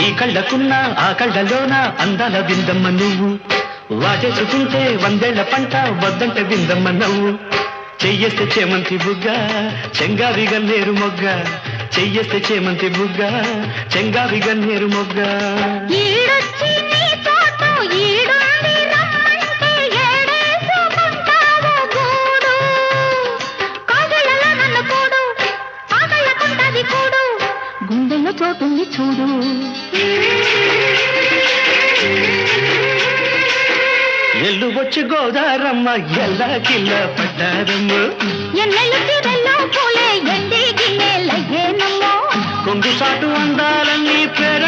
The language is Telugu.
ఈ కళ్ళకున్న ఆ కళ్ళలోన అందాల విందమ్మ నువ్వు వాటేసుకుంటే వందేళ్ల పంట వద్దంటే విందమ్మ నవ్వు చెయ్యేస్తే చేమంతి బుగ్గ చెంగావి గన్నేరు మొగ్గ చెయ్యేస్తే చేమంతి బుగ్గ చెంగావి గన్నేరు మొగ్గ గుండెల్లో చోటుంది చూడు ఎల్లు వచ్చి గోదారమ్మ ఎల్లా కిల్ల పడ్డారమ్మ పూలే ఎండి గిన్నెలయ్యేనమ్మో కొంగు సాటు అందాలన్నీ పేరు